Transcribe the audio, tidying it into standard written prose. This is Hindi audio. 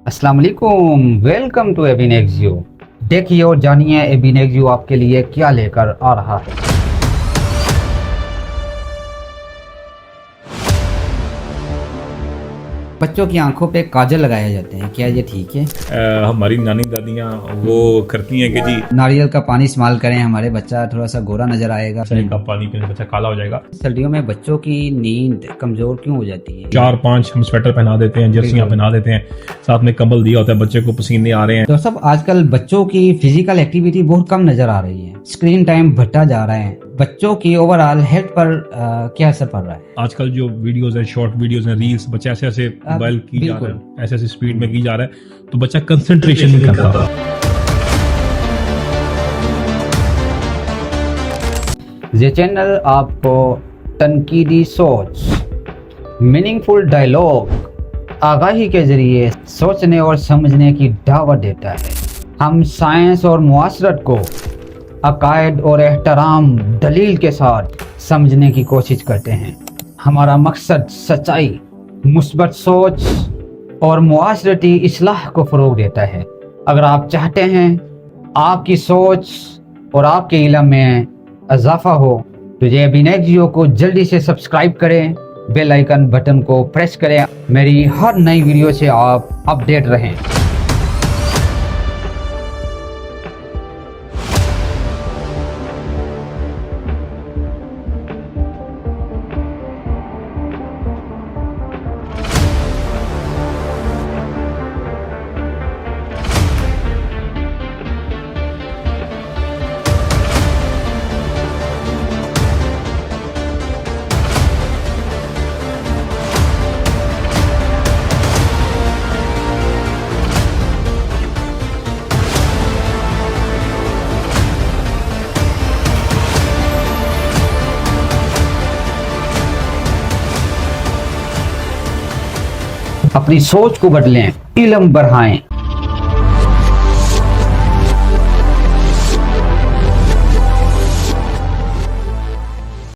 अस्सलाम वालेकुम, वेलकम टू एबिनेक्जियो। देखिए और जानिए एबिनेक्जियो आपके लिए क्या लेकर आ रहा है। बच्चों की आंखों पे काजल लगाए जाते हैं, क्या ये ठीक है? हमारी नानी दादियाँ वो करती हैं कि जी नारियल का पानी इस्तेमाल करें, हमारे बच्चा थोड़ा सा गोरा नजर आएगा। चाय का पानी पीने से बच्चा काला हो जाएगा। सर्दियों में बच्चों की नींद कमजोर क्यों हो जाती है? 4-5 हम स्वेटर पहना देते हैं, जर्सियां बिल्कुल। पहना देते हैं, साथ में कंबल दिया होता है, बच्चे को पसीने आ रहे हैं। डॉक्टर साहब, आजकल बच्चों की फिजिकल एक्टिविटी बहुत कम नजर आ रही है, स्क्रीन टाइम बढ़ता जा रहा है, बच्चों की ओवरऑल हेल्थ पर क्या असर पड़ रहा है? आजकल जो वीडियोस हैं, शॉर्ट वीडियोस हैं, रील्स, बच्चे ऐसे ऐसे मोबाइल की जा रहा है, ऐसे ऐसे स्पीड में की जा रहा है, तो बच्चा कंसंट्रेशन नहीं करता। ये चैनल आपको तनकीदी सोच, मीनिंगफुल डायलॉग, आगाही के जरिए सोचने और समझने की दावत देता है। हम साइंस और मुआशरत को अकायद और एहतराम दलील के साथ समझने की कोशिश करते हैं। हमारा मकसद सच्चाई, मुस्बत सोच और मुआशरती इस्लाह को फ़रोग देता है। अगर आप चाहते हैं आपकी सोच और आपके इल्म में इजाफा हो तो ये एबिनेक्जियो को जल्दी से सब्सक्राइब करें, बेल आइकन बटन को प्रेस करें, मेरी हर नई वीडियो से आप अपडेट रहें। अपनी सोच को बदलें, इल्म बढ़ाएं।